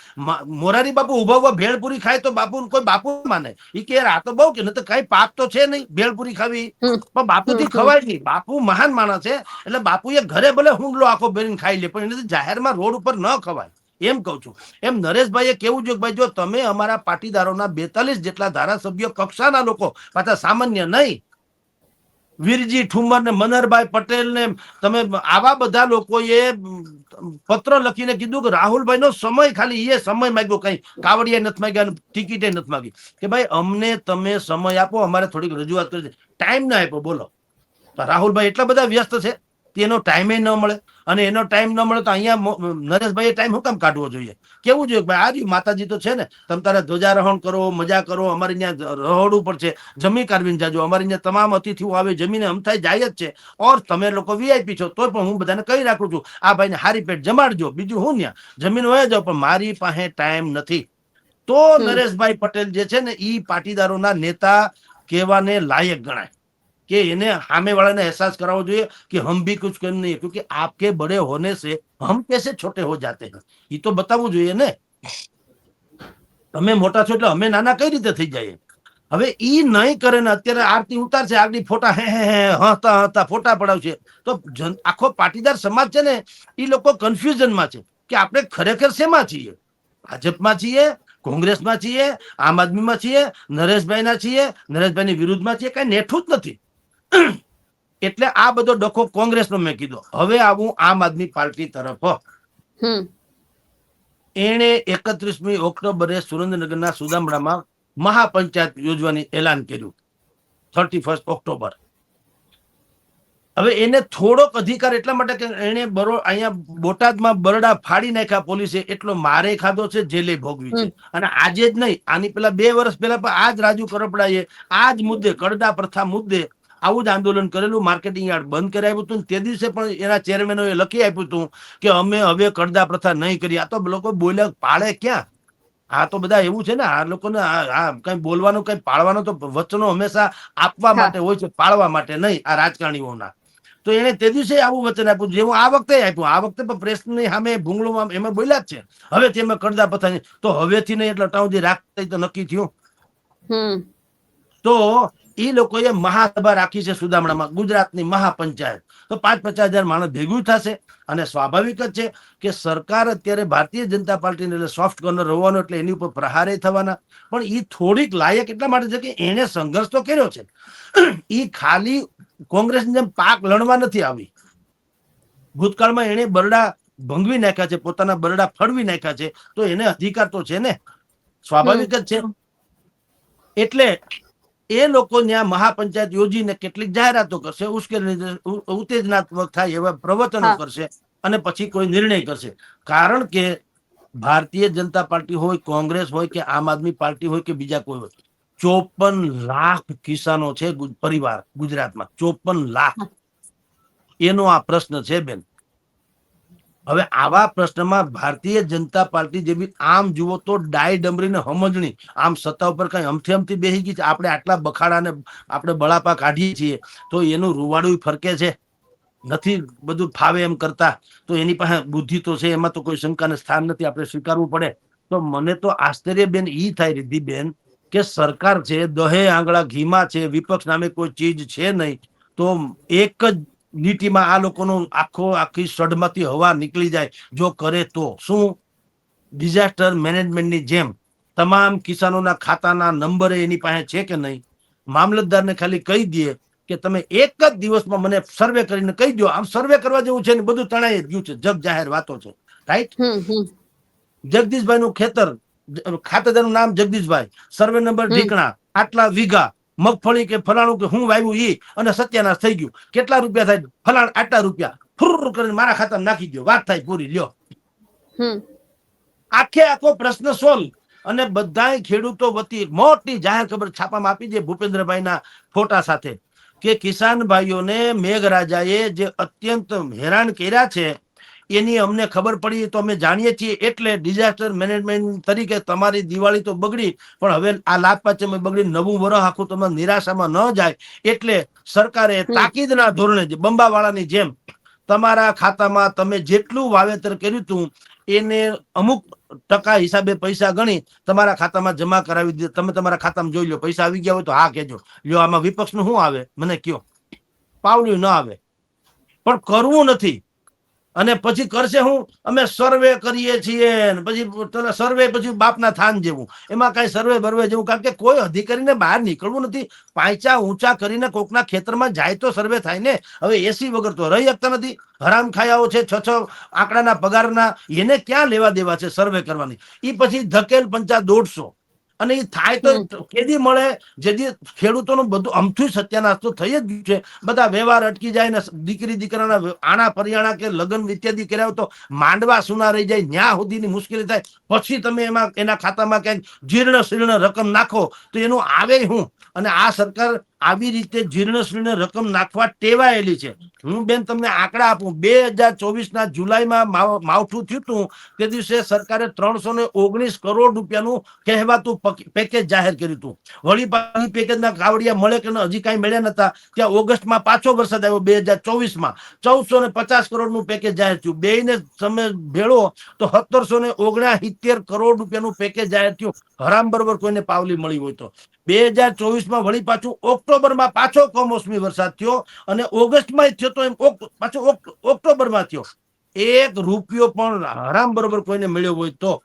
મોરારી બાપુ ઉભા ઉભા ભેળપુરી ખાય તો બાપુ કોઈ બાપુ માને? એ કે આ તો બહુ કે ન તો કઈ પાપ તો છે નહીં ભેળપુરી ખાવી, પણ બાપુથી ખવાય નહીં. બાપુ મહાન માણસ છે એટલે બાપુ એ ઘરે ભલે હુંડલો આખો બેરીને ખાઈ લે, પણ એનાથી જાહેરમાં રોડ ઉપર ન ખવાય. એમ કઉ છું. એમ નરેશભાઈએ કેવું જોઈએ ભાઈ જો તમે અમારા પાટીદારોના 42 જેટલા ધારાસભ્ય કક્ષાના લોકો, પાછા સામાન્ય નહીં, વીરજી ઠુમ્મર ને મનહરભાઈ પટેલ ને તમે આવા બધા લોકોએ પત્ર લખીને કીધું કે રાહુલભાઈ નો સમય ખાલી એ સમય માંગ્યો, કઈ કાવડિયા નથી માંગ્યા, ટિકિટે નથી માંગી, કે ભાઈ અમને તમે સમય આપો, અમારે થોડીક રજૂઆત કરી. ટાઈમ ના આપ્યો, બોલો. તો રાહુલભાઈ એટલા બધા વ્યસ્ત છે કે એનો ટાઈમે ન મળે, અને એનો ટાઈમ ન મળે તો અહીંયા નરેશભાઈ ટાઈમ શું કામ કાઢવો જોઈએ? કેવું જોઈએ ભાઈ, આ રહ્યું માતાજી તો છે ને, તમે તારે ધ્વજારોહણ કરો, મજા કરો, અમારે ત્યાં રહોડું પર છે, જમી કાઢવીને જાજો, અમારે ત્યાં તમામ અતિથિઓ આવે, જમીને અમથાઈ જાય જ છે. ઓર તમે લોકો વીઆઈપી છો તો પણ હું બધાને કહી રાખું છું, આ ભાઈને હારી પેટ જમાડજો, બીજું હું ત્યાં જમીન હોય જાવ, પણ મારી પાસે ટાઈમ નથી. તો નરેશભાઈ પટેલ જે છે ને એ પાટીદારોના નેતા કહેવાને લાયક ગણાય, કે એને સામે વાળાને અહેસાસ કરાવવો જોઈએ कि हम भी कुछ कर नहीं है, क्योंकि आपके बड़े होने से हम कैसे छोटे हो जाते हैं, ये तो बतावવું જોઈએ ને. તમે મોટા છો એટલે અમે નાના કઈ રીતે થઈ જાય? હવે ઈ નહીં કરે ને અત્યારે આરતી ઉતારશે, આગળ ફોટા હે હસતા હસતા ફોટા પડાવશે, તો આખો પાટીદાર સમાજ છે ને એ લોકો કન્ફ્યુઝનમાં છે કે આપણે ખરેખર શેમાં છીએ? ભાજપમાં છીએ, કોંગ્રેસમાં છીએ, આમ આદમીમાં છીએ, નરેશભાઈના છીએ, નરેશભાઈની વિરુદ્ધમાં છીએ, કઈ નેઠું જ નથી. એટલે આ બધો ડખો કોંગ્રેસનો મેં કીધો. હવે આવું આમ આદમી પાર્ટી તરફ. એણે 31મી ઓક્ટોબરે સુરેન્દ્રનગરના સુદામડામાં મહાપંચાયત યોજવાની એલાન કર્યું, 31 ઓક્ટોબર. હવે એને થોડોક અધિકાર એટલા માટે કે એને અહીંયા બોટાદમાં બરડા ફાડી નાખ્યા પોલીસે, એટલો મારે ખાધો છે, જેલે ભોગવી છે. અને આજે જ નહીં, આની પેલા 2 વર્ષ પહેલા પણ આ જ રાજુ કરપડાએ આ જ મુદ્દે, કડદા પ્રથા મુદ્દે આવું જ આંદોલન કરેલું, માર્કેટિંગ યાર્ડ બંધ કરાવ્યું હતું. તે દિવસે પણ એના ચેરમેનોએ લખી આપ્યું હતું કે અમે હવે કડદા પ્રથા નહીં કરી. આ તો લોકો બોલ્યા, પાળે ક્યાં? આ તો બધા એવું છે ને, આ લોકોને કઈ બોલવાનું, કઈ પાળવાનું તો વચનો હંમેશા આપવા માટે હોય છે, પાળવા માટે નહીં, આ રાજકારણીઓના. તો એને તે દિવસે આવું વચન આપ્યું, જેવું આ વખતે આપ્યું. આ વખતે પણ પ્રેસની સામે ભૂંગળું એમાં બોલ્યા જ છે, હવે તેમાં કડદા પ્રથા તો હવેથી નહીં, એટલે ટાઉનથી રાખતા તો નક્કી થયું. તો એ લોકોએ મહાસભા રાખી છે સુદામડામાં, ગુજરાતની મહાપંચાયત. તો 5-50 હજાર માણસ ભેગું થશે. અને સ્વાભાવિક જ છે કે સરકાર અત્યારે ભારતીય જનતા પાર્ટીને એટલે સોફ્ટ કોર્નર હોવાનો, એટલે એની ઉપર પ્રહારે થવાના. પણ એ થોડીક લાયક એટલા માટે છે કે એને સંઘર્ષ તો કર્યો છે. એ ખાલી કોંગ્રેસની જેમ પાક લડવા નથી આવી. ભૂતકાળમાં એને બરડા ભંગવી નાખ્યા છે, પોતાના બરડા ફળવી નાખ્યા છે, તો એને અધિકાર તો છે ને, સ્વાભાવિક જ છે. એટલે એ લોકો ત્યાં મહાપંચાયત યોજીને કેટલીક જાહેરાતો કરશે, ઉત્તેજનાત્મક થાય એવા પ્રવચનો કરશે, અને પછી કોઈ નિર્ણય કરશે. કારણ કે ભારતીય જનતા પાર્ટી હોય, કોંગ્રેસ હોય કે આમ આદમી પાર્ટી હોય કે બીજા કોઈ હોય, 54 લાખ કિસાનો છે પરિવાર ગુજરાતમાં, 54 લાખ. એનો આ પ્રશ્ન છે બેન. હવે આવા પ્રશ્નમાં ભારતીય જનતા પાર્ટી જેવી આમ જુઓ તો ડાય ડમરીને સમજણી, આમ સત્તા ઉપર કઈ અમથી બેસી ગઈ છે. આપણે આટલા બખાડાને આપણે બળાપા કાઢીએ છીએ તો એનું રૂવાડું ફરકે છે, નથી બધું ફાવે એમ કરતા. તો એની પાસે બુદ્ધિ તો છે, એમાં તો કોઈ શંકાને સ્થાન નથી, આપણે સ્વીકારવું પડે. તો મને તો આશ્ચર્ય બેન ઈ થાય રિદ્ધિબેન કે સરકાર છે, દહે આંગળા ઘીમાં છે, વિપક્ષ નામે કોઈ ચીજ છે નહીં, તો એક જ નીતિમાં આ લોકોનું આખી સડમાંથી હવા નીકળી જાય જો કરે તો. શું ડિઝાસ્ટર મેનેજમેન્ટની જેમ તમામ કિસાનોના ખાતાના નંબર એની પાસે છે કે નહીં? મામલતદારને ખાલી કહી દે કે તમે એક જ દિવસમાં મને સર્વે કરીને કહી દો. આમ સર્વે કરવા જેવું છે ને, બધું તણાઈ જ ગયું છે, જગ જાહેર વાતો છે, રાઈટ? જગદીશભાઈ નું ખેતર, ખાતેદારનું નામ જગદીશભાઈ, સર્વે નંબર ઢીકણા, આટલા વીઘા મગફળી કે ફલાણું કે હું વાવ્યું ઈ, અને સત્યાનાશ થઈ ગયું. કેટલા રૂપિયા થાય? ફલાણ આટલા રૂપિયા, ફુર કરીને મારા ખાતામાં નાખી દો, વાત થાય પૂરી, લ્યો. આખો પ્રશ્ન સોલ્વ. અને બધાય ખેડૂતો વતી મોટી જાહેર ખબર છાપામાં આપી છે ભૂપેન્દ્રભાઈના ફોટા સાથે, કે કિસાન ભાઈઓને મેઘરાજાએ જે અત્યંત હેરાન કર્યા છે એની અમને ખબર પડી, તો અમે જાણીએ છીએ. એટલે ડિઝાસ્ટર મેનેજમેન્ટ તરીકે તમારી દિવાળી તો બગડી, પણ હવે આ લાભ પાંચમે બગડી, નવું વર્ષ આખું તમે નિરાશામાં ન જાય એટલે સરકારે તાકીદના ધોરણે બંબાવાળાની જેમ તમારા ખાતામાં તમે જેટલું વાવેતર કર્યું હતું એને અમુક ટકા હિસાબે પૈસા ગણી તમારા ખાતામાં જમા કરાવી દે. તમે તમારા ખાતામાં જોઈ લો, પૈસા આવી ગયા હોય તો હા કહેજો. લ્યો, આમાં વિપક્ષનું શું આવે મને કયો? પાવલું ન આવે. પણ કરવું નથી. અને પછી કરશે હું, અમે સર્વે કરીએ છીએ, પછી સર્વે પછી બાપના થાન જેવું, એમાં કઈ સર્વે બર્વે જેવું, કારણ કે કોઈ અધિકારીને બહાર નીકળવું નથી. પાંચા ઊંચા કરીને કોકના ખેતરમાં જાય તો સર્વે થાય ને. હવે એસી વગર તો રહી શકતા નથી. હરામ ખાયાઓ છે 6 આંકડાના પગારના, એને ક્યાં લેવા દેવા છે સર્વે કરવાની? એ પછી ધકેલ પંચા 150, અને એ થાય તો કેદી મળે? જેથી ખેડૂતોનું બધું અમથું સત્યાનાશ તો થઈ જ ગયું છે. બધા વ્યવહાર અટકી જાય ને દીકરી દીકરાના આણા પરિયાણા કે લગ્ન ઇત્યાદિ કર્યા તો માંડવા સુના રહી જાય, ન્યા સુધીની મુશ્કેલી થાય. પછી તમે એમાં એના ખાતામાં ક્યાંક જીર્ણ શીર્ણ રકમ નાખો તો એનું આવે હું? અને આ સરકાર આવી રીતે જીર્ણ શીર્ણ રકમ નાખવા ટેવાયેલી છે. હું બેન તમને આંકડા આપું, 2024 જુલાઈમાં માવઠું થયું હતું તે દિવસે સરકારે 319 કરોડ રૂપિયાનું કહેવાતું પેકેજ જાહેર કર્યું હતું. વળી પાછી પેકેજના કાવડિયા મળે કે હજી કઈ મળ્યા નતા. ત્યાં ઓગસ્ટમાં પાછો વરસાદ આવ્યો 2024માં, 1450 કરોડનું પેકેજ જાહેર થયું. બેયને તમે ભેળો તો 1769 કરોડ રૂપિયાનું પેકેજ જાહેર થયું. હરામ બરોબર કોઈને પાવલી મળી હોય તો. 2024માં વળી પાછું ઓક્ટોબરમાં પાછો કમોસમી વરસાદ થયો, અને ઓગસ્ટમાં થયો તો એમ પાછો ઓક્ટોબરમાં થયો. 1 રૂપિયો પણ હરામ બરોબર કોઈને મળ્યો હોય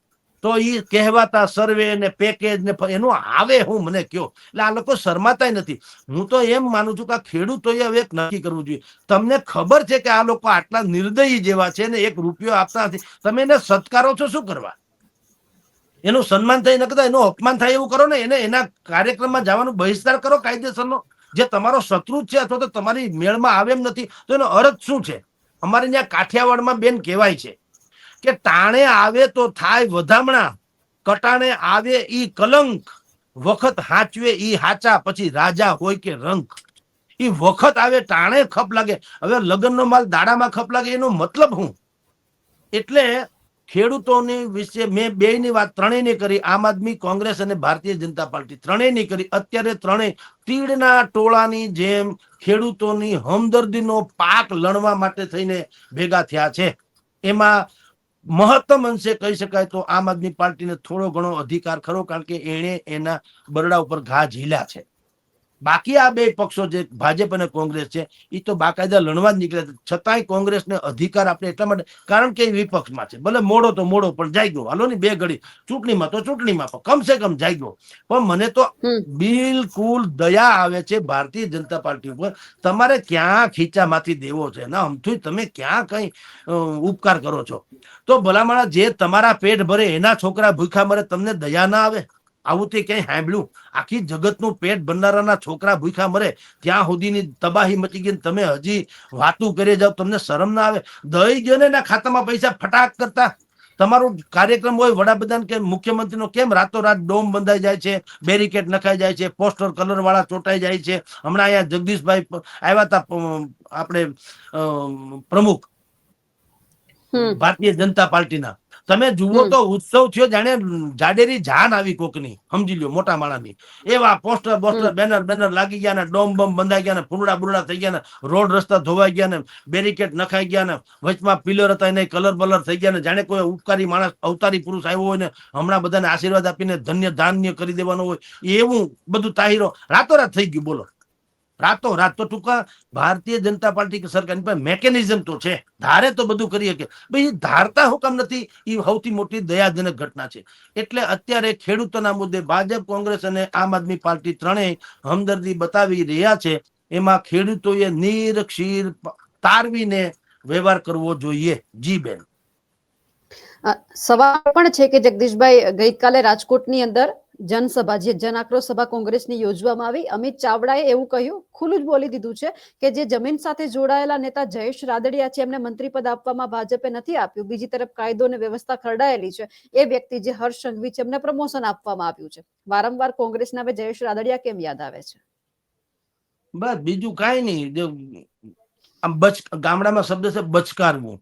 તો ઈ કહેવાતા સર્વે ને પેકેજ ને એનું આવે હું, મને કયો? એટલે આ લોકો શરમાતાય નથી. હું તો એમ માનું છું કે આ ખેડૂતોએ હવે એક નક્કી કરવું જોઈએ. તમને ખબર છે કે આ લોકો આટલા નિર્દયી જેવા છે ને 1 રૂપિયો આપતા નથી, તમે એને સત્કારો છો શું કરવા? એનું સન્માન થાય નકતા એનું અપમાન થાય એવું કરો ને. એને એના કાર્યક્રમમાં જવાનું બહિષ્કાર કરો કાયદેસરનો. જે તમારો શત્રુ છે અથવા તો તમારી મેળમાં આવે એમ નથી તો એનો અર્થ શું છે? અમારે ત્યાં કાઠિયાવાડમાં બેન કહેવાય છે કે ટાણે આવે તો થાય વધામણા, કટાણે આવે ઈ કલંક, વખત હાચવે ઈ હાચા, પછી રાજા હોય કે રંક. ઈ વખત આવે ટાણે ખપ લાગે. હવે લગ્નનો માલ દાડામાં ખપ લાગે એનો મતલબ હું? એટલે ખેડૂતોની વિશે મેં બેયની વાત ત્રણેયની કરી, આમ આદમી, કોંગ્રેસ અને ભારતીય જનતા પાર્ટી ત્રણેયની કરી. અત્યારે ત્રણેય તીડના ટોળાની જેમ ખેડૂતોની હમદર્દીનો પાક લણવા માટે થઈને ભેગા થયા છે. એમાં મહત્તમ અંશે કહી શકાય તો આમ આદમી પાર્ટીને થોડો ઘણો અધિકાર ખરો, કારણ કે એણે એના બરડા ઉપર ઘા ઝીલ્યા છે. બાકી આ બે પક્ષો જે ભાજપ અને કોંગ્રેસ છે એ તો બાકાયદા લણવા જ નીકળ્યા. છતાંય કોંગ્રેસને અધિકાર આપણે એટલા માટે, કારણ કે એ વિપક્ષમાં છે. ભલે મોડો તો મોડો પણ જાગ્યો. હાલો ની 2 ઘડી, ચૂંટણીમાં તો ચૂંટણીમાં પણ કમસે કમ જાગ્યો. પણ મને તો બિલકુલ દયા આવે છે ભારતીય જનતા પાર્ટી ઉપર. તમારે ક્યાં ખીચામાંથી દેવો છે ને અમથું તમે ક્યાં કઈ ઉપકાર કરો છો? તો ભલામણા જે તમારા પેટ ભરે એના છોકરા ભૂખા મરે, તમને દયા ના આવે? આવું તે ક્યાંય સાંભળ્યું? આખી જગતનું પેટ ભરનારાના છોકરા ભૂખા મરે ત્યાં સુધીની તબાહી મચી ગઈ, તમે હજી વાતું કરી જાવ, તમને શરમ ના આવે? દઈ ગયો ને એના ખાતામાં પૈસા ફટાક કરતા. તમારું કાર્યક્રમ હોય વડાપ્રધાન કે મુખ્યમંત્રીનો, કેમ રાતોરાત ડોમ બંધાઈ જાય છે, બેરિકેડ નખાઈ જાય છે, પોસ્ટર કલર વાળા ચોંટાઈ જાય છે? હમણાં અહીંયા જગદીશભાઈ આવ્યા હતા, આપણે પ્રમુખ ભારતીય જનતા પાર્ટીના. તમે જુઓ તો ઉત્સવ થયો જાણે જાડેરી જાન આવી કોકની, સમજી લ્યો મોટા માણાની. એવા પોસ્ટર બોસ્ટર બેનર લાગી ગયા ને, ડોમ બમ બંધાઈ ગયા ને, ફૂરડા બુરડા થઈ ગયા ને, રોડ રસ્તા ધોવાઈ ગયા ને, બેરિકેડ નખાઈ ગયા ને, વચમાં પિલર હતા એને કલર બલર થઈ ગયા ને, જાણે કોઈ ઉપકારી માણસ અવતારી પુરુષ આવ્યો હોય ને હમણાં બધાને આશીર્વાદ આપીને ધન્ય ધાન્ય કરી દેવાનો હોય એવું બધું તાહીરો રાતોરાત થઈ ગયું. બોલો, રાતોરાત. તો ટૂંકા ભારતીય જનતા પાર્ટી સરકારની પાસે મેકેનિઝમ તો છે, ધારે તો બધું કરી શકે. ભાઈ ધારતા હુકમ નથી, એ સૌથી મોટી દયાજનક ઘટના છે. એટલે અત્યારે ખેડૂતોના મુદ્દે ભાજપ, કોંગ્રેસ અને આમ આદમી પાર્ટી ત્રણેય હમદર્દી બતાવી રહ્યા છે. એમાં ખેડૂતોએ નીરક્ષીર તારવીને વ્યવહાર કરવો જોઈએ. જી બેન. સવાલ પણ છે કે જગદીશભાઈ, ગઈકાલે રાજકોટની અંદર જનસભા, જે જન આક્રોશ સભા કોંગ્રેસની યોજવામાં આવી. અમિત ચાવડાએ એવું કહ્યું, ખુલ્લું જ બોલી દીધું છે કે જે જમીન સાથે જોડાયેલા નેતા જયેશ રાદડિયા છે એમને મંત્રી પદ આપવામાં ભાજપે નથી આપ્યું. બીજી તરફ કાયદો અને વ્યવસ્થા ખરડાયેલી છે એ વ્યક્તિ જે હર્ષ સંઘવી છે એમને પ્રમોશન આપવામાં આવ્યું છે. વારંવાર કોંગ્રેસના હવે જયેશ રાદડિયા કેમ યાદ આવે છે? બસ બીજું કઈ નહીં. આમ ગામડામાં શબ્દ છે બચકારવું.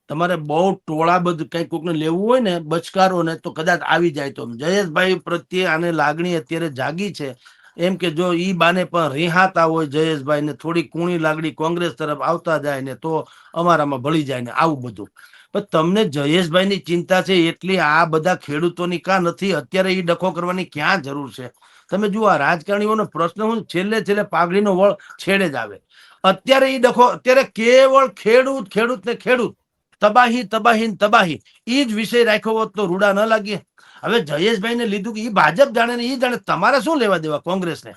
તમારે બહુ ટોળાબદ્ધ કઈ કોકને લેવું હોય ને બચકારો ને તો કદાચ આવી જાય. તો જયેશભાઈ પ્રત્યે આને લાગણી અત્યારે જાગી છે. એમ કે જો ઈ બાને પણ રિહાતા હોય જયેશભાઈ ને, થોડી કુણી લાગણી કોંગ્રેસ તરફ આવતા જાય ને તો અમારામાં ભળી જાય ને આવું બધું. પણ તમને જયેશભાઈ ની ચિંતા છે એટલી આ બધા ખેડૂતોની કા નથી? અત્યારે ઈ ડખો કરવાની ક્યાં જરૂર છે? તમે જુઓ આ રાજકારણીઓનો પ્રશ્ન હું છેલ્લે પાઘડીનો વળ છેડે જ આવે. અત્યારે ઈ ડખો, અત્યારે કેવળ ખેડૂત ને ખેડૂત. તબાહી તબાહી ને તબાહી એ જ વિષય રાખ્યો હોત તો રૂડા ન લાગીએ. હવે જયેશભાઈ ને લીધું કે એ ભાજપ જાણે ને એ જાણે, તમારે શું લેવા દેવા કોંગ્રેસને?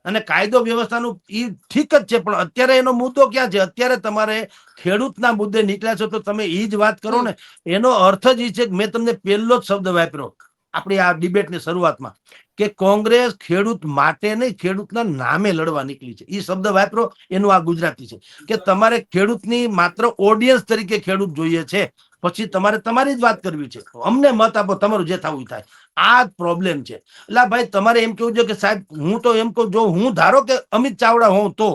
અને કાયદો વ્યવસ્થાનું એ ઠીક જ છે, પણ અત્યારે એનો મુદ્દો ક્યાં છે? અત્યારે તમારે ખેડૂતના મુદ્દે નીકળ્યા છો તો તમે એ જ વાત કરો ને. એનો અર્થ જ એ છે કે મેં તમને પહેલો જ શબ્દ વાપર્યો આપણી આ ડિબેટની શરૂઆતમાં, કે કોંગ્રેસ ખેડૂત માટે નહીં, ખેડૂતના નામે લડવા નીકળી છે. એ શબ્દ વાપરો, એનું આ ગુજરાતી છે કે તમારે ખેડૂતની માત્ર ઓડિયન્સ તરીકે ખેડૂત જોઈએ છે, પછી તમારે તમારી જ વાત કરવી છે. અમને મત આપો, તમારું જે થવું થાય. આ પ્રોબ્લેમ છે. એટલે ભાઈ તમારે એમ કેવું છે કે સાહેબ, હું તો એમ કહું, જો હું ધારો કે અમિત ચાવડા હોઉં તો,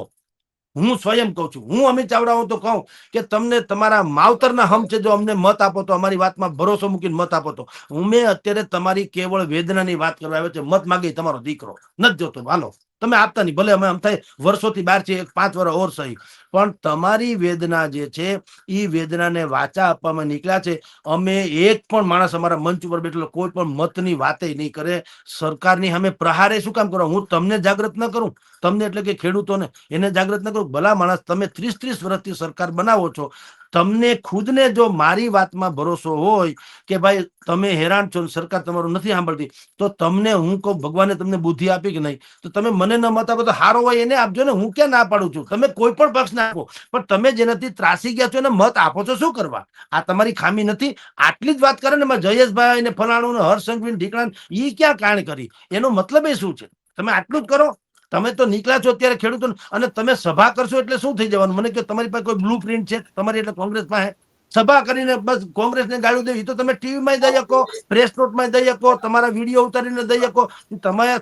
હું સ્વયં કહું છું, હું અમિત ચાવડા હોઉં તો કહું કે તમને તમારા માવતરના હમ છે, જો અમને મત આપો તો, અમારી વાતમાં ભરોસો મૂકીને મત આપો તો. હું મેં અત્યારે તમારી કેવળ વેદનાની વાત કરવા આવ્યો છે. મત માગી તમારો દીકરો નથી જોતો, હાલો તમે આપતા નહીં, ભલે અમે આમ થાય વર્ષોથી બહાર છે, 5 વર્ષ ઓર સહી, પણ તમારી વેદના જે છે એ વેદનાને વાચા આપવામાં નીકળ્યા છે. અમે એક પણ માણસ અમારા મંચ ઉપર બેઠેલો કોઈ પણ મતની વાતે નહીં કરે. સરકારની સામે પ્રહારે શું કામ કરો? હું તમને જાગૃત ન કરું? તમને એટલે કે ખેડૂતોને એને જાગૃત ન કરું? ભલા માણસ, તમે 30 વર્ષથી સરકાર બનાવો છો, તમને ખુદને જો મારી વાતમાં ભરોસો હોય કે ભાઈ તમે હેરાન છો, સરકાર તમારું નથી સાંભળતી, તો તમને હું કહું, ભગવાને તમને બુદ્ધિ આપી કે નહીં, તો તમે મને ન મત આપો તો હારો હોય એને આપજો ને. હું ક્યાં ના પાડું છું? તમે કોઈ પણ પક્ષને આપો, પણ તમે જેનાથી ત્રાસી ગયા છો એને મત આપો છો શું કરવા? આ તમારી ખામી નથી? આટલી જ વાત કરે ને જયેશભાઈ ને ફલાણું ને હર્ષસંઘવી ઢીકણા, ઈ ક્યાં કાણ કરી? એનો મતલબ એ શું છે? તમે આટલું જ કરો. તમે તો નીકળ્યા છો અત્યારે ખેડૂતો, અને તમે સભા કરશો એટલે શું થઈ જવાનું? મને કહો, તમારી પાસે કોઈ બ્લુ પ્રિન્ટ છે તમારી? એટલે કોંગ્રેસ પાસે સભા કરીને બસ કોંગ્રેસને ગાળું દેવી, તો તમે ટીવીમાં દઈ શકો, પ્રેસ નોટમાં દઈ શકો, તમારા વિડીયો ઉતારીને દઈ શકો.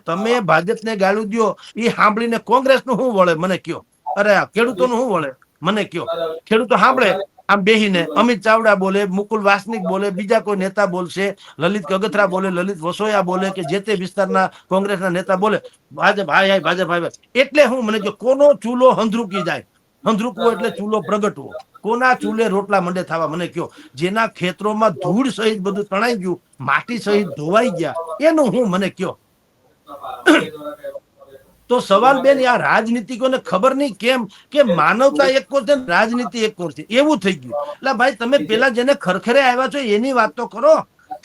તમે ભાજપને ગાળું દો, એ સાંભળીને કોંગ્રેસનું શું વળે મને કયો? અરે ખેડૂતોનું શું વળે મને કયો? ખેડૂતો સાંભળે આમ બેહીને, અમિત ચાવડા બોલે, મુકુલ વાસનિક બોલે, બીજા કોઈ નેતા બોલશે, લલિત કગથરા બોલે, લલિત વસોયા બોલે, કે જે તે વિસ્તારના કોંગ્રેસના નેતા બોલે, ભાજપ હાય, ભાજપ હાય. એટલે હું મને કહ્યું, કોનો ચૂલો હંધરૂકી જાય? હંધરૂકવો એટલે ચૂલો પ્રગટવો. કોના ચૂલે રોટલા મંડે થવા મને કયો? જેના ખેતરોમાં ધૂળ સહિત બધું તણાઈ ગયું, માટી સહિત ધોવાઈ ગયા, એનું હું મને કયો? તો સવાલ બેન, આ રાજનીતિકોને ખબર નહીં કેમ કે માનવતા એક કોર છે, રાજનીતિ એક કોર છે, એવું થઈ ગયું. એટલે ભાઈ તમે પેલા જેને ખરખરે આવ્યા છો એની વાત તો કરો.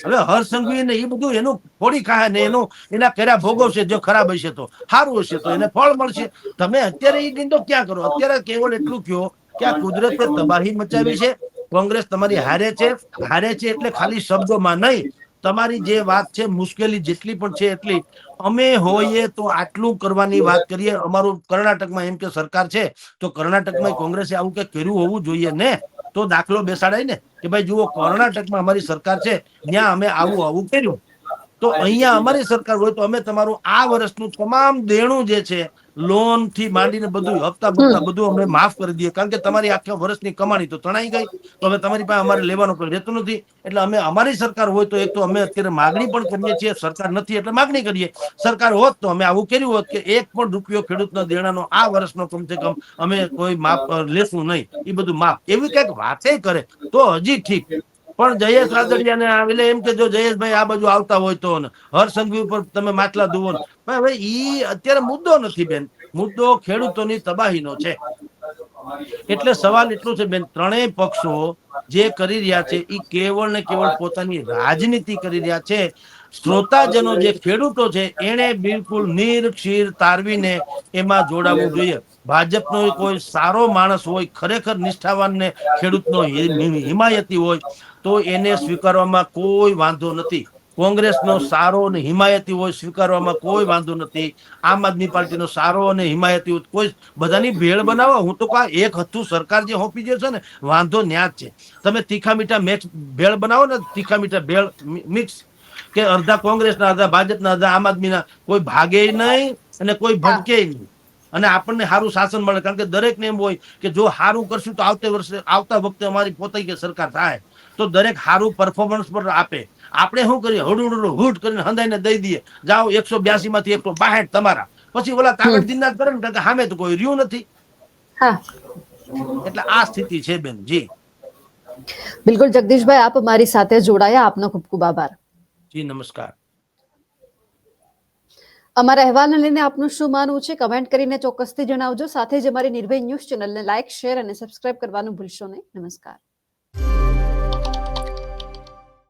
હવે હર્ષસંઘવી ને એ બધું એનું ફોડી ખાય ને એનું એના કર્યા ભોગવશે. જો ખરાબ હશે તો, સારું હશે તો એને ફળ મળશે. તમે અત્યારે એ નિંદો ક્યાં કરો? અત્યારે કેવળ એટલું કહો કે આ કુદરતે તબાહી મચાવી છે, કોંગ્રેસ તમારી હારે છે. હારે છે એટલે ખાલી શબ્દોમાં નહીં, તમારી જે વાત છે, મુશ્કેલી જેટલી પણ છે એટલી, અમે હોઈએ તો આટલું કરવાની વાત કરીએ. અમારું કર્ણાટકમાં એમ કે સરકાર છે, તો કર્ણાટકમાં કોંગ્રેસે આવું કે કર્યું હોવું જોઈએ ને, તો દાખલો બેસાડાય ને કે ભાઈ જુઓ, કર્ણાટકમાં અમારી સરકાર છે, ત્યાં અમે આવું કર્યું. તો અહીંયા અમારી સરકાર હોય તો અમે તમારું આ વર્ષનું તમામ દેણું જે છે, લોન થી માંડીને બધું હપ્તા બપ્તા બધું અમે માફ કરી દઈએ. કારણ કે તમારી આખા વર્ષની કમાણી તો તણાઈ ગઈ, તો હવે તમારી પાસે અમારે લેવાનું કોઈ રહેતું નથી. એટલે અમે અમારી સરકાર હોય તો એક તો અમે અત્યારે માગણી પણ કરીએ છીએ, સરકાર નથી એટલે માગણી કરીએ. સરકાર હોત તો અમે આવું કર્યું હોત કે 1 પણ રૂપિયો ખેડૂતના દેણાનો આ વર્ષનો કમસે કમ અમે કોઈ માફ લેશું નહીં, એ બધું માફ, એવી કઈક વાતે કરે તો હજી ઠીક. પણ જયેશ રાદડિયાને એટલે એમ કે જો જયેશભાઈ આ બાજુ આવતા હોય તો, હર્ષસંઘવી ઉપર તમે માટલા ધુવો, ભાઈ ઈ અત્યારે મુદ્દો નથી બેન. મુદ્દો ખેડૂતોની તબાહીનો છે. એટલે સવાલ એટલો છે બેન, ત્રણેય પક્ષો જે કરી રહ્યા છે એ કેવળ ને કેવળ પોતાની રાજનીતિ કરી રહ્યા છે. શ્રોતાજનો જે ખેડૂતો છે એને બિલકુલ નીર ક્ષીર તારવીને એમાં જોડાવવું જોઈએ. ભાજપનો કોઈ સારો માણસ હોય, ખરેખર નિષ્ઠાવાન ને ખેડૂતનો હિમાયતી હોય તો એને સ્વીકારવામાં કોઈ વાંધો નથી. કોંગ્રેસનો સારો અને હિમાયતી હોય, સ્વીકારવામાં કોઈ વાંધો નથી. આમ આદમી પાર્ટીનો સારો અને હિમાયતી હોય, કોઈ બધાની ભેળ બનાવો. હું તો કહું, એક હથું સરકાર જે હોપી જે છે ને, વાંધો ન્યા જ છે. તમે તીખા મીઠા મેક્સ ભેળ બનાવો ને, તીખા મીઠા ભેળ મિક્સ, કે અડધા કોંગ્રેસના, અડધા ભાજપના, અડધા આમ આદમીના, કોઈ ભાગે નહીં અને કોઈ ભટકે નહીં, અને આપણને સારું શાસન મળે. કારણ કે દરેકને એમ હોય કે જો સારું કરશું તો આવતા વખતે અમારી પોતે કે સરકાર થાય, તો દરેક સારું પરફોર્મન્સ પર આપે. આપણે શું કરીએ? હડું હુટ કરીને હંધાઈને દઈ દઈએ, જાઓ 182 માંથી 162 તમારા, પછી ઓલા તાકત દિનના કરે ને, કારણ કે સામે તો કોઈ રહ્યું નથી. એટલે આ સ્થિતિ છે બેન. જી બિલકુલ જગદીશભાઈ, આપ મારી સાથે જોડાયા, આપનો ખૂબ ખૂબ આભાર. જી નમસ્કાર. અમારા અહેવાલને લઈને આપનું શું માનવું છે કમેન્ટ કરીને ચોક્કસથી જણાવજો. સાથે જ અમારી નિર્ભય ન્યૂઝ ચેનલને લાઇક, શેર અને સબસ્ક્રાઇબ કરવાનું ભૂલશો નહીં. નમસ્કાર.